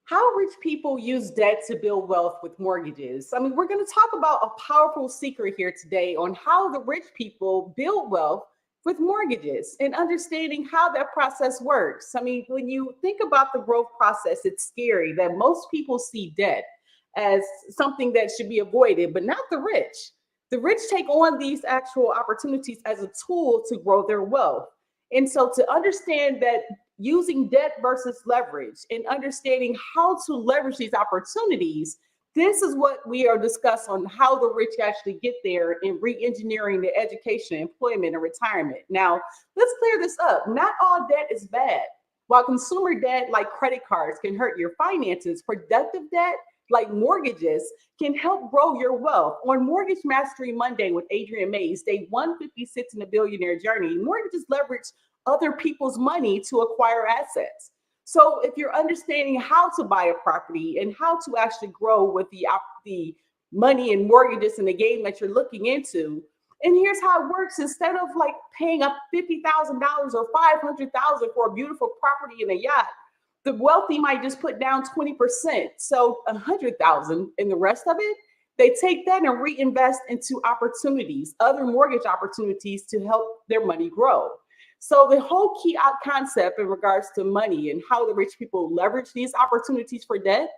How rich people use debt to build wealth with mortgages. I mean, we're going to talk about a powerful secret here today on how the rich people build wealth with mortgages and understanding how that process works. I mean, when you think about the growth process, it's scary that most people see debt as something that should be avoided, but not the rich. The rich take on these actual opportunities as a tool to grow their wealth. And so to understand that using debt versus leverage and understanding how to leverage these opportunities, this is what we are discussing on how the rich actually get there in re-engineering their education, employment, and retirement. Now, let's clear this up. Not all debt is bad. While consumer debt like credit cards can hurt your finances, productive debt like mortgages can help grow your wealth. On Mortgage Mastery Monday with Adrian Mays, day 156 in the Billionaire Journey, mortgages leverage other people's money to acquire assets. So if you're understanding how to buy a property and how to actually grow with the money and mortgages in the game that you're looking into, and here's how it works: instead of like paying up $50,000 or $500,000 for a beautiful property and a yacht, the wealthy might just put down 20%, so 100,000, and the rest of it, they take that and reinvest into opportunities, other mortgage opportunities to help their money grow. So the whole key out concept in regards to money and how the rich people leverage these opportunities for debt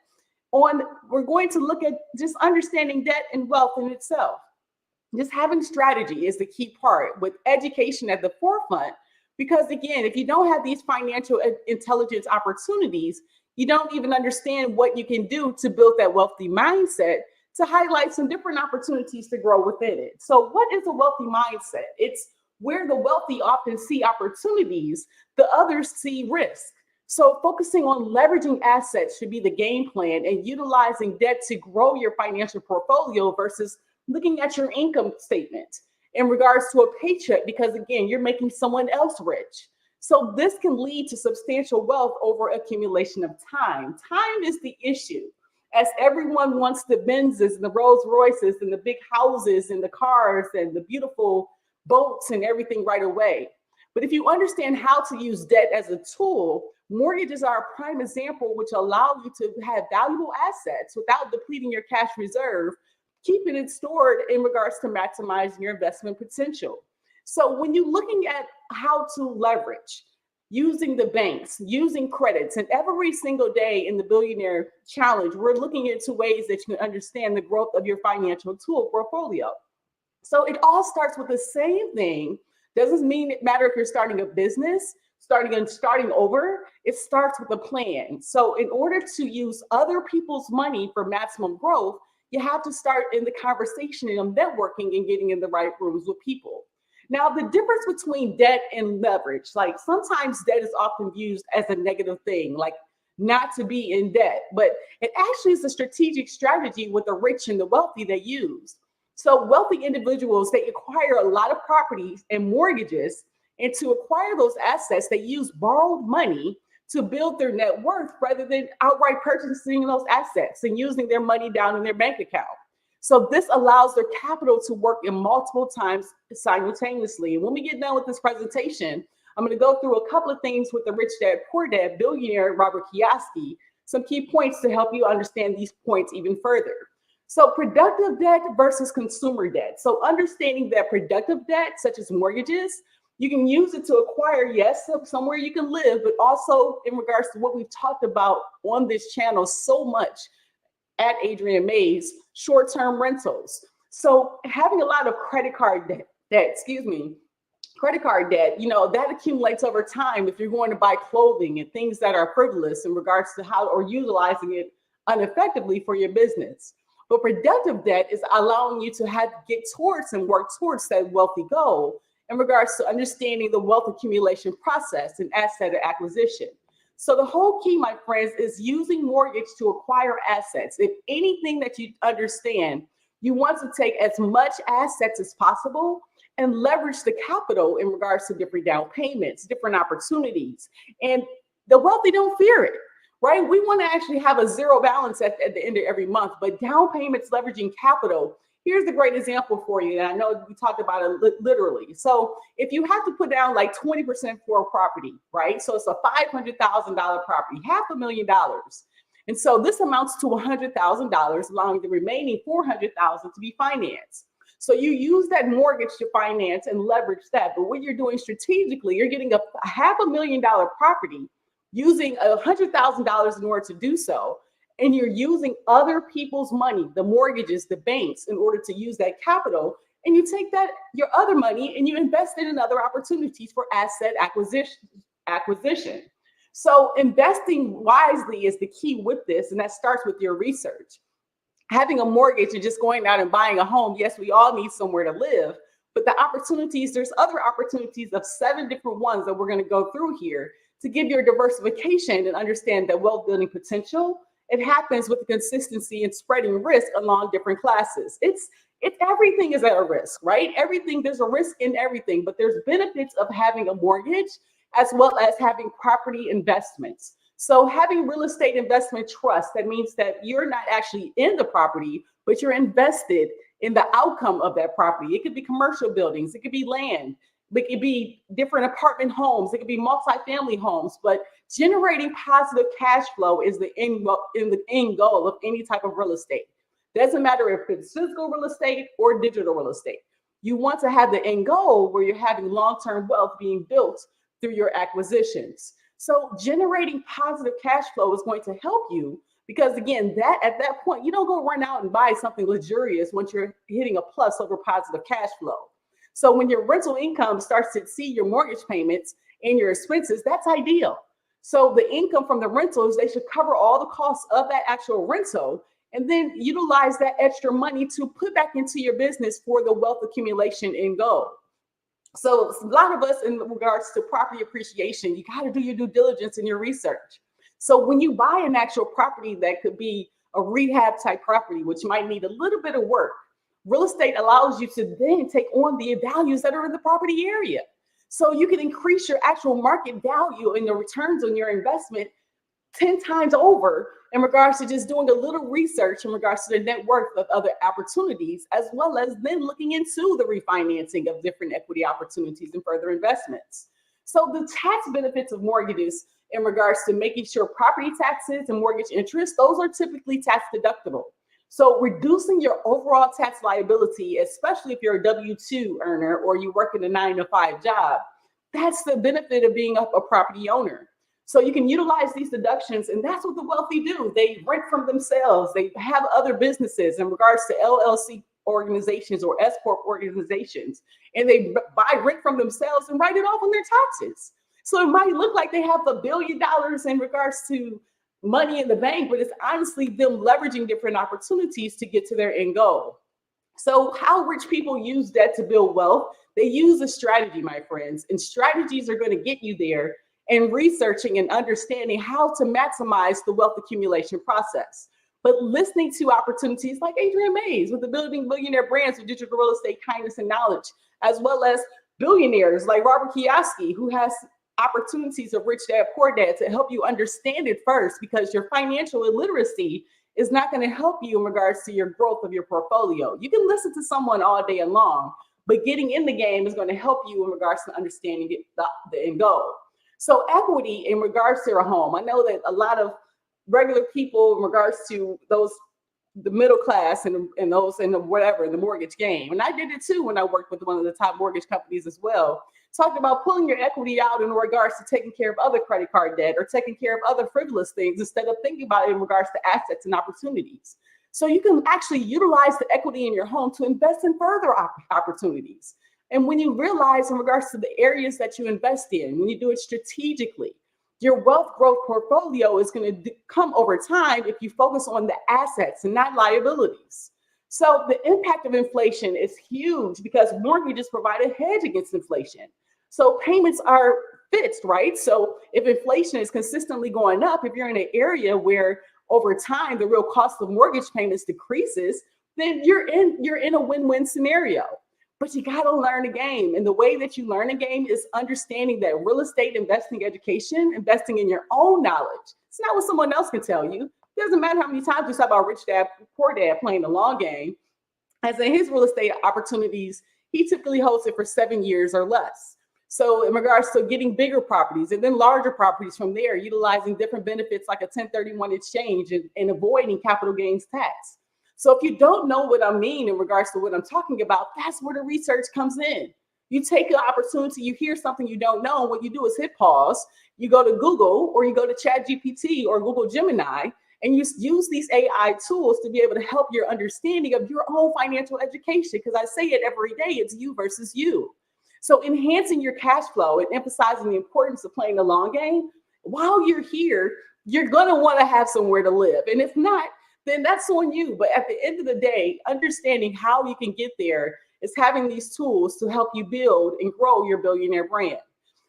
we're going to look at just understanding debt and wealth in itself. Just having strategy is the key part with education at the forefront. Because again, if you don't have these financial intelligence opportunities, you don't even understand what you can do to build that wealthy mindset to highlight some different opportunities to grow within it. So what is a wealthy mindset? It's where the wealthy often see opportunities, the others see risk. So focusing on leveraging assets should be the game plan and utilizing debt to grow your financial portfolio versus looking at your income statement in regards to a paycheck, because again, you're making someone else rich. So this can lead to substantial wealth over accumulation of time. Time is the issue, as everyone wants the Benzes and the Rolls Royces and the big houses and the cars and the beautiful boats and everything right away. But if you understand how to use debt as a tool, mortgages are a prime example, which allow you to have valuable assets without depleting your cash reserve, keeping it stored in regards to maximizing your investment potential. So when you're looking at how to leverage, using the banks, using credits, and every single day in the Billionaire Challenge, we're looking into ways that you can understand the growth of your financial tool portfolio. So it all starts with the same thing. Doesn't mean it matter if you're starting a business, starting over. It starts with a plan. So in order to use other people's money for maximum growth, you have to start in the conversation and networking and getting in the right rooms with people. Now, the difference between debt and leverage, like sometimes debt is often used as a negative thing, like not to be in debt, but it actually is a strategic strategy with the rich and the wealthy they use. So wealthy individuals, they acquire a lot of properties and mortgages, and to acquire those assets, they use borrowed money to build their net worth rather than outright purchasing those assets and using their money down in their bank account. So this allows their capital to work in multiple times simultaneously. And when we get done with this presentation, I'm going to go through a couple of things with the Rich Dad, Poor Dad, billionaire Robert Kiyosaki, some key points to help you understand these points even further. So productive debt versus consumer debt. So understanding that productive debt, such as mortgages, you can use it to acquire, yes, somewhere you can live, but also in regards to what we've talked about on this channel so much at Adrian Mays, short-term rentals. So having a lot of credit card debt, that accumulates over time if you're going to buy clothing and things that are frivolous in regards to how or utilizing it ineffectively for your business. But productive debt is allowing you to get towards and work towards that wealthy goal in regards to understanding the wealth accumulation process and asset acquisition. So the whole key, my friends, is using mortgage to acquire assets. If anything that you understand, you want to take as much assets as possible and leverage the capital in regards to different down payments, different opportunities. And the wealthy don't fear it, right? We want to actually have a zero balance at the end of every month, but down payments, leveraging capital. Here's the great example for you. And I know we talked about it literally. So if you have to put down like 20% for a property, right? So it's a $500,000 property, $500,000. And so this amounts to $100,000, allowing the remaining $400,000 to be financed. So you use that mortgage to finance and leverage that. But what you're doing strategically, you're getting a $500,000 property using $100,000 in order to do so. And you're using other people's money, the mortgages, the banks, in order to use that capital. And you take that, your other money, and you invest it in other opportunities for asset acquisition. So investing wisely is the key with this, and that starts with your research. Having a mortgage and just going out and buying a home, yes, we all need somewhere to live, but the opportunities, there's other opportunities of 7 different ones that we're going to go through here to give your diversification and understand that wealth building potential. It happens with the consistency and spreading risk along different classes. It's everything is at a risk, right? Everything, there's a risk in everything, but there's benefits of having a mortgage as well as having property investments. So having real estate investment trust, that means that you're not actually in the property, but you're invested in the outcome of that property. It could be commercial buildings, it could be land, it could be different apartment homes, it could be multifamily homes, but generating positive cash flow is the end goal of any type of real estate. Doesn't matter if it's physical real estate or digital real estate. You want to have the end goal where you're having long-term wealth being built through your acquisitions. So generating positive cash flow is going to help you because, again, that at that point, you don't go run out and buy something luxurious once you're hitting a plus over positive cash flow. So when your rental income starts to exceed your mortgage payments and your expenses, that's ideal. So the income from the rentals, they should cover all the costs of that actual rental and then utilize that extra money to put back into your business for the wealth accumulation end goal. So a lot of us in regards to property appreciation, you got to do your due diligence and your research. So when you buy an actual property that could be a rehab type property, which might need a little bit of work, real estate allows you to then take on the values that are in the property area. So you can increase your actual market value and the returns on your investment 10 times over in regards to just doing a little research in regards to the net worth of other opportunities, as well as then looking into the refinancing of different equity opportunities and further investments. So the tax benefits of mortgages in regards to making sure property taxes and mortgage interest, those are typically tax deductible. So reducing your overall tax liability, especially if you're a W-2 earner or you work in a 9-to-5 job, that's the benefit of being a property owner. So you can utilize these deductions, and that's what the wealthy do. They rent from themselves. They have other businesses in regards to LLC organizations or S Corp organizations, and they buy rent from themselves and write it off on their taxes. So it might look like they have $1 billion in regards to money in the bank, but it's honestly them leveraging different opportunities to get to their end goal. So how rich people use debt to build wealth? They use a strategy, my friends, and strategies are going to get you there. And researching and understanding how to maximize the wealth accumulation process. But listening to opportunities like Adrian Mays with the Building Billionaire brands of digital real estate, kindness, and knowledge, as well as billionaires like Robert Kiyosaki, who has opportunities of Rich Dad, Poor Dad to help you understand it first, because your financial illiteracy is not going to help you in regards to your growth of your portfolio. You can listen to someone all day long, but getting in the game is going to help you in regards to understanding the end goal. So equity in regards to a home, I know that a lot of regular people in regards to those, the middle class and those in the whatever, in the mortgage game, and I did it too when I worked with one of the top mortgage companies as well, talked about pulling your equity out in regards to taking care of other credit card debt or taking care of other frivolous things instead of thinking about it in regards to assets and opportunities. So you can actually utilize the equity in your home to invest in further opportunities. And when you realize in regards to the areas that you invest in, when you do it strategically, your wealth growth portfolio is going to come over time if you focus on the assets and not liabilities. So the impact of inflation is huge because mortgages provide a hedge against inflation. So payments are fixed, right? So if inflation is consistently going up, if you're in an area where over time the real cost of mortgage payments decreases, then you're in a win-win scenario. But you got to learn the game. And the way that you learn the game is understanding that real estate investing education, investing in your own knowledge. It's not what someone else can tell you. It doesn't matter how many times you talk about Rich Dad, Poor Dad playing the long game. As in his real estate opportunities, he typically holds it for 7 years or less. So in regards to getting bigger properties and then larger properties from there, utilizing different benefits like a 1031 exchange and avoiding capital gains tax. So if you don't know what I mean in regards to what I'm talking about, that's where the research comes in. You take an opportunity, you hear something you don't know, what you do is hit pause, you go to Google or you go to ChatGPT or Google Gemini, and you use these AI tools to be able to help your understanding of your own financial education. Because I say it every day, it's you versus you. So enhancing your cash flow and emphasizing the importance of playing the long game, while you're here, you're gonna wanna have somewhere to live. And if not, then that's on you. But at the end of the day, understanding how you can get there is having these tools to help you build and grow your billionaire brand.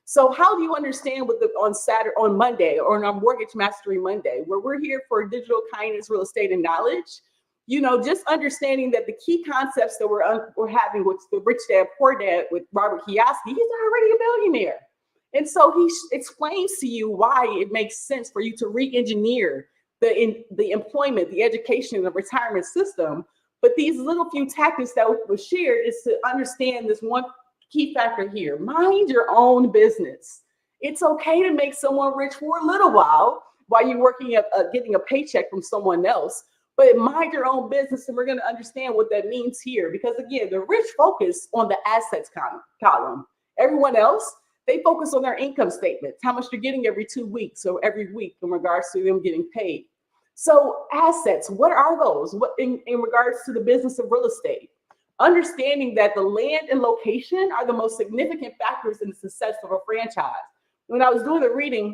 So how do you understand with on Monday or on our Mortgage Mastery Monday, where we're here for digital kindness, real estate, and knowledge? Just understanding that the key concepts that we're having with the Rich Dad Poor Dad with Robert Kiyosaki, he's already a billionaire. And so he explains to you why it makes sense for you to re-engineer the employment, the education, and the retirement system. But these little few tactics that was shared is to understand this one key factor here. Mind your own business. It's okay to make someone rich for a little while you're working at getting a paycheck from someone else. But mind your own business, and we're going to understand what that means here. Because again, the rich focus on the assets column. Everyone else, they focus on their income statements, how much they're getting every 2 weeks or every week in regards to them getting paid. So assets, what are those? What in regards to the business of real estate? Understanding that the land and location are the most significant factors in the success of a franchise. When I was doing the reading,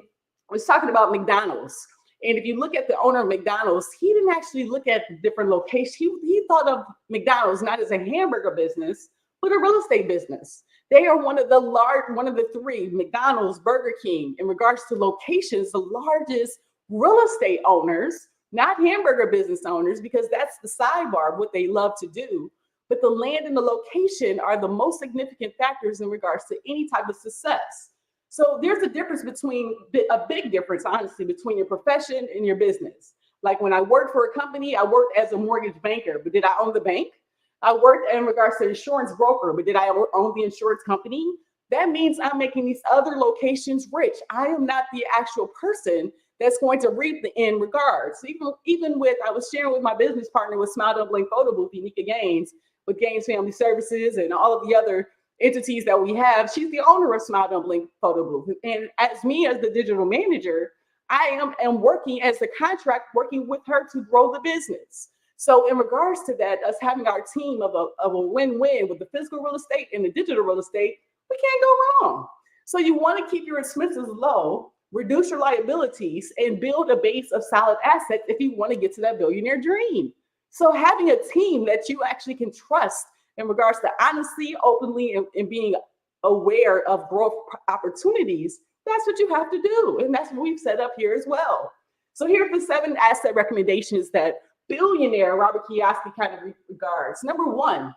I was talking about McDonald's. And if you look at the owner of McDonald's, he didn't actually look at the different locations. He thought of McDonald's not as a hamburger business, but a real estate business. They are one of the three, McDonald's, Burger King, in regards to locations, the largest real estate owners, not hamburger business owners, because that's the sidebar of what they love to do. But the land and the location are the most significant factors in regards to any type of success. So there's a difference a big difference, honestly, between your profession and your business. Like when I worked for a company, I worked as a mortgage banker, but did I own the bank? I worked in regards to insurance broker, but did I own the insurance company? That means I'm making these other locations rich. I am not the actual person that's going to reap the end regards. Even with, I was sharing with my business partner with Smile Don't Blink Photo Booth, Unica Gaines, with Gaines Family Services and all of the other entities that we have. She's the owner of Smile Don't Blink Photo Booth. And as me, as the digital manager, I am working as the contract, working with her to grow the business. So in regards to that, us having our team of a win-win with the physical real estate and the digital real estate, we can't go wrong. So you want to keep your expenses low, reduce your liabilities, and build a base of solid assets if you want to get to that billionaire dream. So having a team that you actually can trust in regards to honesty, openly, and being aware of growth opportunities, that's what you have to do. And that's what we've set up here as well. So here are the 7 asset recommendations that billionaire Robert Kiyosaki kind of regards. Number 1,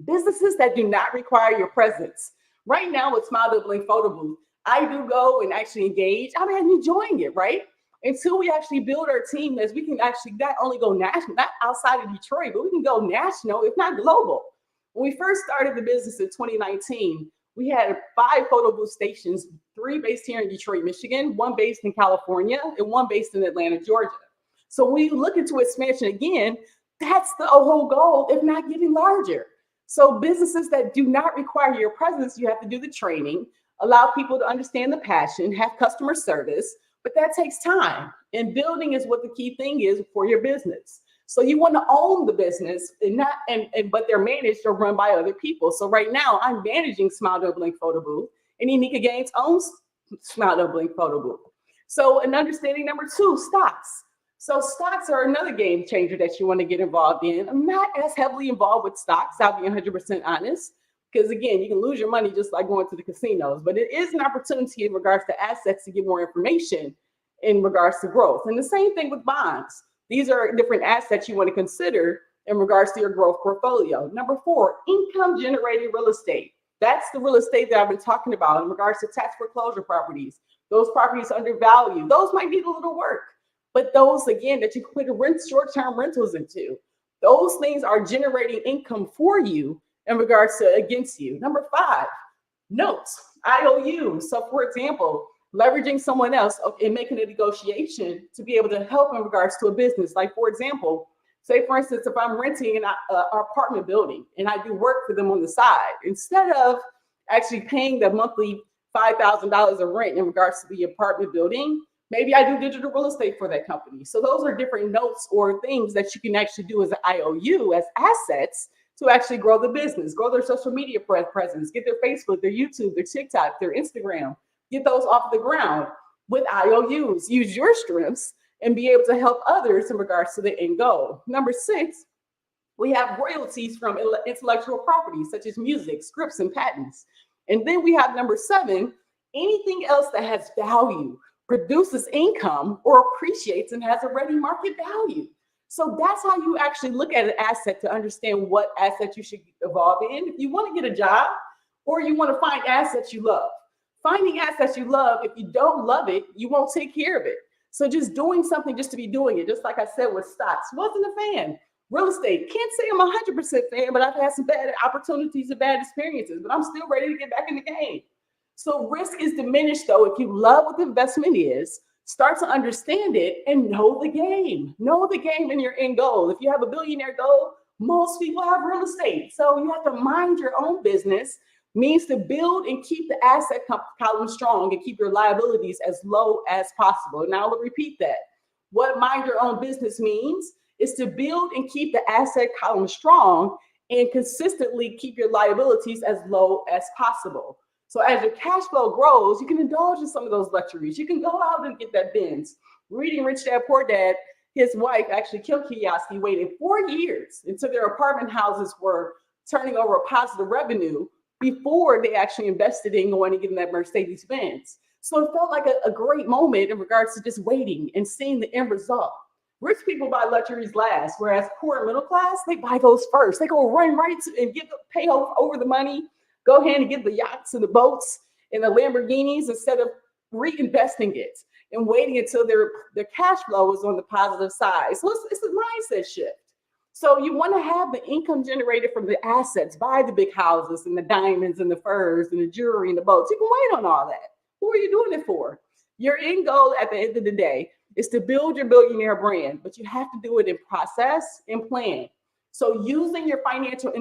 businesses that do not require your presence. Right now with Smile Don't Blink Photo Booth, I do go and actually engage. I'm enjoying it, right? Until we actually build our team, as we can actually not only go national, not outside of Detroit, but we can go national, if not global. When we first started the business in 2019, we had 5 photo booth stations, 3 based here in Detroit, Michigan, 1 based in California, and 1 based in Atlanta, Georgia. So when you look into expansion again, that's the whole goal, if not getting larger. So businesses that do not require your presence, you have to do the training, allow people to understand the passion, have customer service, but that takes time. And building is what the key thing is for your business. So you want to own the business but they're managed or run by other people. So right now I'm managing Smile Don't Blink Photo Booth, and Unica Gaines owns Smile Don't Blink Photo Booth. So an understanding number 2, stocks. So stocks are another game changer that you want to get involved in. I'm not as heavily involved with stocks, I'll be 100% honest, because again, you can lose your money just like going to the casinos, but it is an opportunity in regards to assets to get more information in regards to growth. And the same thing with bonds. These are different assets you want to consider in regards to your growth portfolio. Number 4, income generating real estate. That's the real estate that I've been talking about in regards to tax foreclosure properties. Those properties undervalued, those might need a little work. But those, again, that you put short-term rentals into, those things are generating income for you in regards to against you. Number 5, notes. IOU. So for example, leveraging someone else and making a negotiation to be able to help in regards to a business. Like for example, say for instance, if I'm renting an apartment building and I do work for them on the side, instead of actually paying the monthly $5,000 of rent in regards to the apartment building, maybe I do digital real estate for that company. So those are different notes or things that you can actually do as an IOU, as assets to actually grow the business, grow their social media presence, get their Facebook, their YouTube, their TikTok, their Instagram, get those off the ground with IOUs. Use your strengths and be able to help others in regards to the end goal. Number 6, we have royalties from intellectual property, such as music, scripts, and patents. And then we have number 7, anything else that has value, produces income, or appreciates and has a ready market value. So that's how you actually look at an asset to understand what asset you should evolve in. If you want to get a job or you want to find assets you love, finding assets you love, if you don't love it, you won't take care of it. So just doing something just to be doing it, just like I said with stocks, wasn't a fan. Real estate, can't say I'm 100% fan, but I've had some bad opportunities and bad experiences, but I'm still ready to get back in the game. So risk is diminished though. If you love what the investment is, start to understand it and know the game. Know the game and your end goal. If you have a billionaire goal, most people have real estate. So you have to mind your own business, means to build and keep the asset column strong and keep your liabilities as low as possible. Now I'll repeat that. What mind your own business means is to build and keep the asset column strong and consistently keep your liabilities as low as possible. So as your cash flow grows, you can indulge in some of those luxuries. You can go out and get that Benz. Reading Rich Dad Poor Dad, his wife, actually, Kim Kiyosaki, waited 4 years until their apartment houses were turning over a positive revenue before they actually invested in going and getting that Mercedes Benz. So it felt like a great moment in regards to just waiting and seeing the end result. Rich people buy luxuries last, whereas poor and middle class, they buy those first. They go run right to and pay over the money, go ahead and get the yachts and the boats and the Lamborghinis instead of reinvesting it and waiting until their cash flow is on the positive side. So it's a mindset shift. So you want to have the income generated from the assets, buy the big houses and the diamonds and the furs and the jewelry and the boats. You can wait on all that. Who are you doing it for? Your end goal at the end of the day is to build your billionaire brand, but you have to do it in process and plan. So using your financial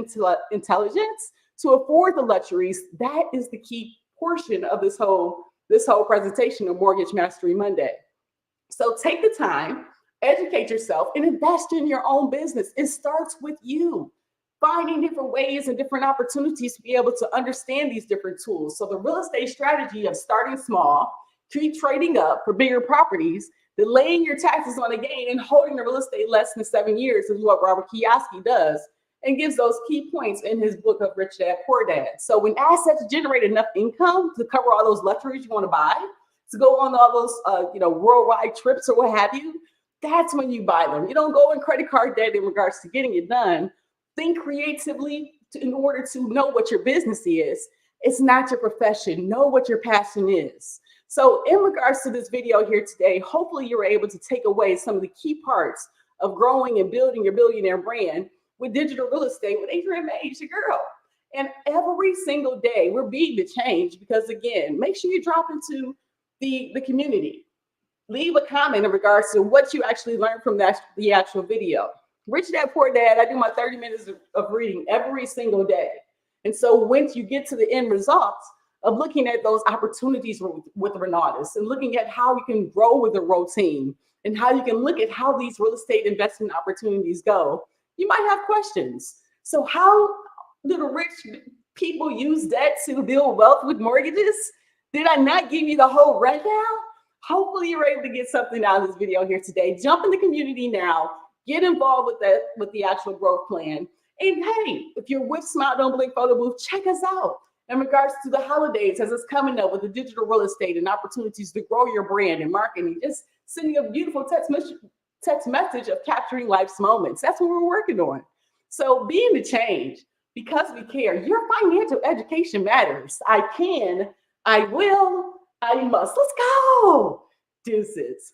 intelligence to afford the luxuries, that is the key portion of this whole presentation of Mortgage Mastery Monday. So take the time, educate yourself, and invest in your own business. It starts with you. Finding different ways and different opportunities to be able to understand these different tools. So the real estate strategy of starting small, keep trading up for bigger properties, delaying your taxes on a gain, and holding the real estate less than 7 years is what Robert Kiyosaki does and gives those key points in his book of Rich Dad Poor Dad. So when assets generate enough income to cover all those luxuries you want to buy, to go on all those worldwide trips or what have you, that's when you buy them. You don't go in credit card debt in regards to getting it done. Think creatively in order to know what your business is. It's not your profession. Know what your passion is. So in regards to this video here today, hopefully you're able to take away some of the key parts of growing and building your billionaire brand with digital real estate with Adrienne Mays, your girl. And every single day we're being the change because, again, make sure you drop into the community. Leave a comment in regards to what you actually learned from the actual video. Rich Dad Poor Dad, I do my 30 minutes of reading every single day. And so once you get to the end results of looking at those opportunities with Renatus and looking at how you can grow with a routine and how you can look at how these real estate investment opportunities go, you might have questions. So how do the rich people use debt to build wealth with mortgages? Did I not give you the whole rundown? Hopefully you're able to get something out of this video here today. Jump in the community now. Get involved with the actual growth plan. And hey, if you're with Smile Don't Blink Photo Booth, check us out in regards to the holidays as it's coming up with the digital real estate and opportunities to grow your brand and marketing. Just sending a beautiful text message of capturing life's moments. That's what we're working on. So being the change because we care. Your financial education matters. I can, I will, I must. Let's go. Deuces.